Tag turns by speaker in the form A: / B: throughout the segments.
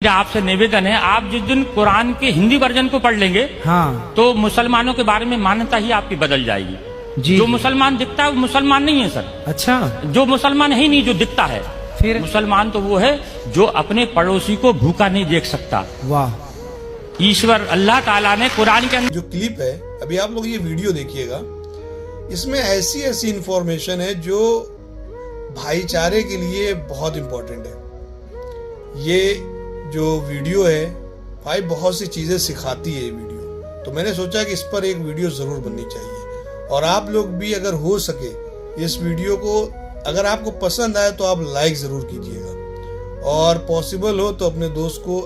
A: मेरा आपसे निवेदन है, आप जिस दिन कुरान के हिंदी वर्जन को पढ़ लेंगे
B: हाँ
A: तो मुसलमानों के बारे में मान्यता ही आपकी बदल जाएगी।
B: जी
A: जो
B: जी।
A: मुसलमान दिखता है वो मुसलमान नहीं है सर।
B: अच्छा
A: जो मुसलमान है ही नहीं, जो दिखता है।
B: फिर
A: मुसलमान तो वो है जो अपने पड़ोसी को भूखा नहीं देख सकता।
B: वाह।
A: ईश्वर अल्लाह ताला ने कुरान के अंदर
C: जो क्लिप है, अभी आप लोग ये वीडियो देखिएगा, इसमें ऐसी ऐसी इंफॉर्मेशन है जो भाईचारे के लिए बहुत इंपॉर्टेंट है। ये जो वीडियो है भाई बहुत सी चीजें सिखाती है ये वीडियो, तो मैंने सोचा कि इस पर एक वीडियो जरूर बननी चाहिए। और आप लोग भी अगर हो सके इस वीडियो को, अगर आपको पसंद आए तो आप लाइक जरूर कीजिएगा, और पॉसिबल हो तो अपने दोस्त को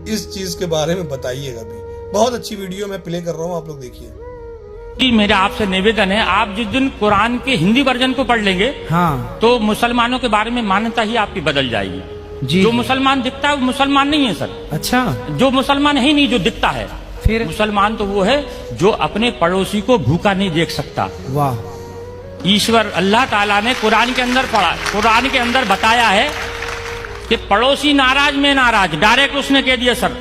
C: इस चीज के बारे में बताइएगा भी। बहुत अच्छी वीडियो मैं प्ले कर रहा हूँ, आप लोग देखिए।
A: मेरा आपसे निवेदन है, आप जिस दिन कुरान के हिंदी वर्जन को पढ़ लेंगे
B: हाँ
A: तो मुसलमानों के बारे में मान्यता ही आपकी बदल जाएगी।
B: जी
A: जो
B: जी।
A: मुसलमान दिखता है वो मुसलमान नहीं है सर।
B: अच्छा
A: जो मुसलमान है ही नहीं, जो दिखता है।
B: फिर
A: मुसलमान तो वो है जो अपने पड़ोसी को भूखा नहीं देख सकता।
B: वाह।
A: ईश्वर अल्लाह ताला ने कुरान के अंदर पढ़ा, कुरान के अंदर बताया है कि पड़ोसी नाराज में नाराज, डायरेक्ट उसने कह दिया सर।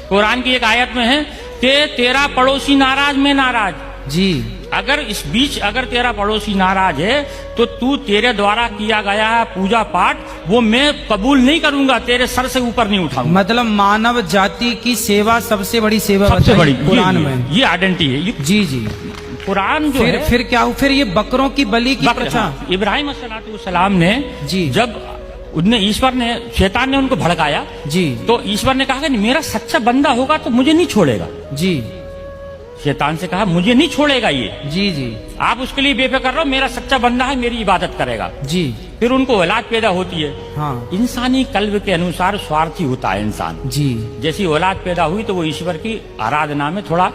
A: कुरान की एक आयत में है कि तेरा पड़ोसी नाराज में नाराज।
B: जी
A: अगर इस बीच अगर तेरा पड़ोसी नाराज है तो तू तेरे द्वारा किया गया है पूजा पाठ वो मैं कबूल नहीं करूंगा, तेरे सर से ऊपर नहीं उठाऊंगा।
B: मतलब मानव जाति की सेवा सबसे बड़ी सेवा
A: सबसे
B: बताई
A: बड़ी
B: कुरान में।
A: ये आइडेंटिटी है ये
B: जी जी।
A: कुरान जो है।
B: फिर क्या हुआ? फिर ये बकरों की बलि की प्रथा।
A: इब्राहिम अस्सलाम ने
B: जी।
A: जब उनने ईश्वर ने शैतान ने उनको भड़काया
B: जी
A: तो ईश्वर ने कहा कि मेरा सच्चा बंदा होगा तो मुझे नहीं छोड़ेगा।
B: जी
A: शैतान से कहा मुझे नहीं छोड़ेगा ये,
B: जी जी
A: आप उसके लिए बेफिक्र रहो, मेरा सच्चा बंदा है, मेरी इबादत करेगा।
B: जी।
A: फिर उनको औलाद पैदा होती है।
B: हाँ
A: इंसानी कल्ब के अनुसार स्वार्थी होता है इंसान।
B: जी।
A: जैसी औलाद पैदा हुई तो वो ईश्वर की आराधना में थोड़ा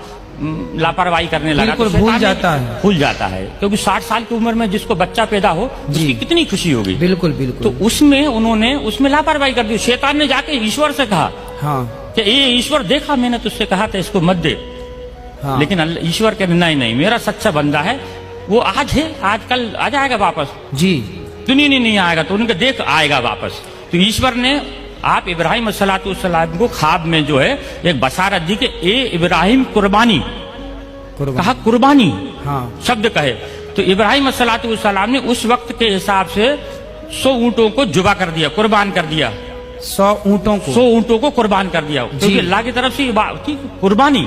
A: लापरवाही करने लगा,
B: बिल्कुल
A: तो
B: भूल
A: शैतान
B: जाता है।
A: भूल जाता है, क्योंकि 60 साल की उम्र में जिसको बच्चा पैदा हो उसकी कितनी खुशी होगी।
B: बिल्कुल
A: तो
B: बिल्कुल।
A: उसमें उन्होंने उसमें लापरवाही कर दी। शैतान ने जाके ईश्वर से कहा
B: हाँ
A: कि ये ईश्वर देखा मैंने तुझसे कहा था इसको मत दे।
B: हाँ।
A: लेकिन ईश्वर कहते नहीं मेरा सच्चा बंदा है, वो आज है, आज कल आ जाएगा वापस,
B: जी।
A: दुनिया नहीं आएगा, तो उनके देख आएगा वापस। तो ईश्वर ने आप इब्राहिम अस्सलाम को ख्वाब में जो है एक बशारत दी कि ए इब्राहिम कुर्बानी, कहा कुर्बानी
B: हाँ
A: शब्द कहे। तो इब्राहिम अस्सलाम ने उस वक्त के हिसाब से 100 ऊंटों को जुबा कर दिया, कुर्बान कर दिया।
B: 100 ऊँटों को
A: 100 ऊंटों को कुर्बान कर दिया, क्योंकि अल्लाह की तरफ से कुर्बानी।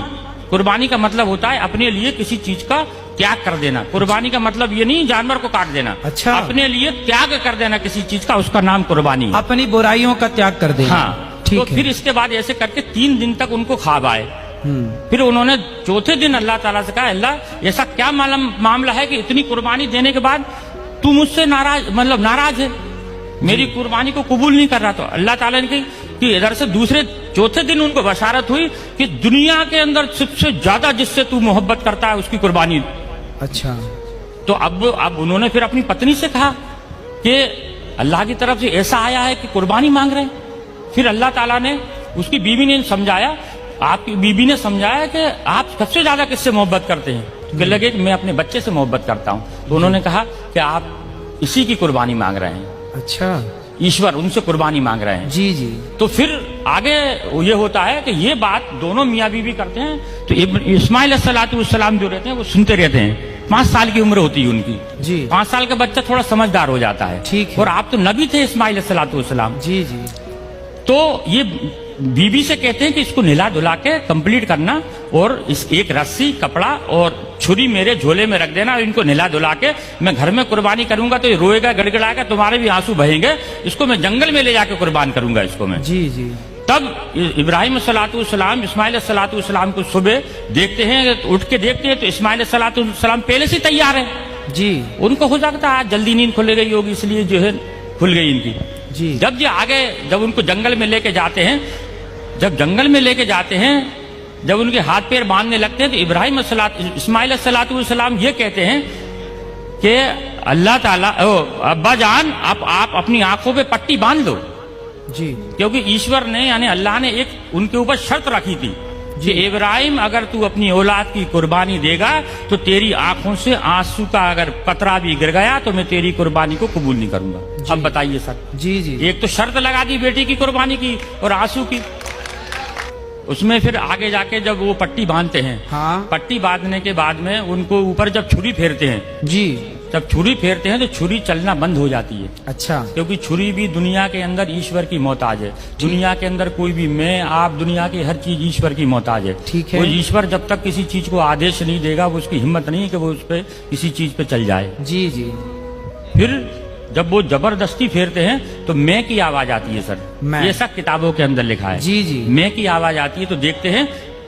A: कुर्बानी का मतलब होता है अपने लिए किसी चीज का त्याग कर देना। कुर्बानी का मतलब ये नहीं जानवर को काट देना।
B: अच्छा।
A: अपने लिए त्याग कर देना किसी चीज का, उसका नाम कुर्बानी है।
B: अपनी बुराइयों का त्याग कर देना।
A: हाँ
B: ठीक
A: तो
B: है।
A: फिर इसके बाद ऐसे करके 3 दिन तक उनको ख्वाब आए। फिर उन्होंने चौथे दिन अल्लाह ताला से कहा अल्लाह ऐसा क्या मामला है कि इतनी कुर्बानी देने के बाद तू मुझसे नाराज है, मेरी कुर्बानी को कबूल नहीं कर रहा। तो अल्लाह ताला ने कही कि इधर से दूसरे चौथे दिन उनको बशारत हुई कि दुनिया के अंदर सबसे ज्यादा जिससे तू मोहब्बत करता है उसकी कुर्बानी।
B: अच्छा।
A: तो अब उन्होंने फिर अपनी पत्नी से कहा कि अल्लाह की तरफ से ऐसा आया है कि कुर्बानी मांग रहे हैं। फिर अल्लाह ताला ने उसकी बीवी ने समझाया, आपकी बीबी ने समझाया कि आप सबसे ज्यादा किससे मोहब्बत करते हैं? तो लगे कि मैं अपने बच्चे से मोहब्बत करता हूँ। तो उन्होंने कहा कि आप इसी की कुर्बानी मांग रहे हैं।
B: अच्छा।
A: ईश्वर उनसे कुर्बानी मांग रहे हैं।
B: जी जी।
A: तो फिर आगे ये होता है कि ये बात दोनों मियाँ बीवी करते हैं। तो इस्माइल अलैहिस्सलाम जो रहते हैं वो सुनते रहते हैं। 5 साल की उम्र होती है उनकी।
B: जी।
A: 5 साल का बच्चा थोड़ा समझदार हो जाता है।
B: ठीक है।
A: और आप तो नबी थे इस्माइल अलैहिस्सलाम।
B: जी जी।
A: तो ये बीबी से कहते हैं कि इसको नहला धुला के कंप्लीट करना, और इस एक रस्सी कपड़ा और छुरी मेरे झोले में रख देना, और इनको नहला धुला के मैं घर में कुर्बानी करूंगा तो ये रोएगा गड़गड़ाएगा, तुम्हारे भी आंसू बहेंगे, इसको मैं जंगल में ले जाके कुर्बान करूंगा इसको मैं।
B: जी जी।
A: तब इब्राहिम अस्सलाम इस्माइल अस्सलाम को सुबह देखते हैं, उठ के देखते हैं तो इस्माइल अस्सलाम पहले से तैयार है। जी। उनको हो जाता है आज जल्दी नींद खुल गई होगी इसलिए जो है खुल गई इनकी। जी। जब ये आगे जब उनको जंगल में लेके जाते हैं, जब जंगल में लेके जाते हैं, जब उनके हाथ पैर बांधने लगते हैं तो इस्माइल अस्सलाम ये कहते हैं कि अल्लाह ताला अब्बा जान आप अपनी आंखों पे पट्टी बांध लो। जी। क्योंकि ईश्वर ने यानी अल्लाह ने एक उनके ऊपर शर्त रखी थी कि इब्राहिम अगर तू अपनी औलाद की कुर्बानी देगा तो तेरी आंखों से आंसू का अगर कतरा भी गिर गया तो मैं तेरी कुर्बानी को कबूल नहीं करूंगा। अब बताइए सर। जी जी। एक तो शर्त लगा दी बेटी की कुर्बानी की और आंसू की। उसमें फिर आगे जाके जब वो पट्टी बांधते हैं,
B: हाँ
A: पट्टी बांधने के बाद में उनको ऊपर जब छुरी फेरते हैं,
B: जी,
A: जब छुरी फेरते हैं तो छुरी चलना बंद हो जाती है।
B: अच्छा,
A: क्योंकि छुरी भी दुनिया के अंदर ईश्वर की मोहताज है। दुनिया के अंदर कोई भी, मैं आप, दुनिया की हर चीज ईश्वर की मोहताज है।
B: ठीक है।
A: वो ईश्वर जब तक किसी चीज को आदेश नहीं देगा, वो उसकी हिम्मत नहीं है कि वो उस पे किसी चीज पे चल जाए।
B: जी जी,
A: फिर जब वो जबरदस्ती फेरते हैं तो मैं की आवाज आती है सर,
B: मैं।
A: ये सब किताबों के अंदर लिखा है।
B: जी जी,
A: मैं की आवाज आती है तो देखते हैं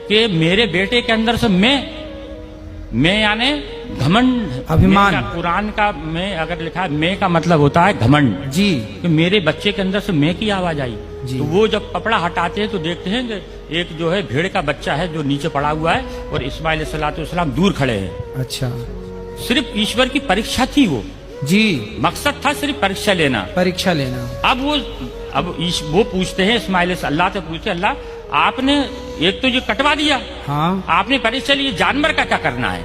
A: कि मेरे बेटे के अंदर से मैं यानी घमंड,
B: अभिमान।
A: मैं का, कुरान का मैं अगर लिखा है, मैं का मतलब होता है घमंड,
B: जी,
A: कि मेरे बच्चे के अंदर से मैं की आवाज आई।
B: जी।
A: तो वो जब कपड़ा हटाते हैं तो देखते हैं कि एक जो है भेड़ का बच्चा है जो नीचे पड़ा हुआ है और इस्माइल सलाम दूर खड़े हैं।
B: अच्छा,
A: सिर्फ ईश्वर की परीक्षा थी वो,
B: जी,
A: मकसद था सिर्फ परीक्षा लेना।
B: परीक्षा लेना।
A: अब वो पूछते हैं, इस्माइल से अल्लाह से पूछते, अल्लाह आपने एक तो ये कटवा दिया,
B: हाँ,
A: आपने परीक्षा ली, जानवर का क्या करना है?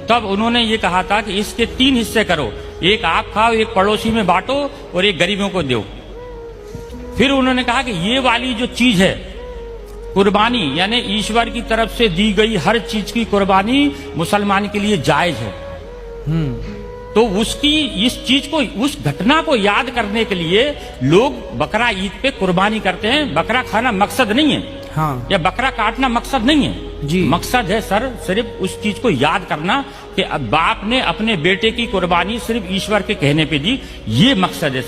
A: तब उन्होंने ये कहा था कि इसके 3 हिस्से करो, एक आप खाओ, एक पड़ोसी में बांटो और एक गरीबों को दो। फिर उन्होंने कहा कि ये वाली जो चीज है कुर्बानी, यानी ईश्वर की तरफ से दी गई हर चीज की कुर्बानी मुसलमान के लिए जायज है। तो उसकी इस चीज को, उस घटना को याद करने के लिए लोग बकरा ईद पे कुर्बानी करते हैं। बकरा खाना मकसद नहीं है,
B: हाँ,
A: या बकरा काटना मकसद नहीं है
B: जी।
A: मकसद है सर सिर्फ उस चीज को याद करना कि अब बाप ने अपने बेटे की कुर्बानी सिर्फ ईश्वर के कहने पे दी, ये मकसद है।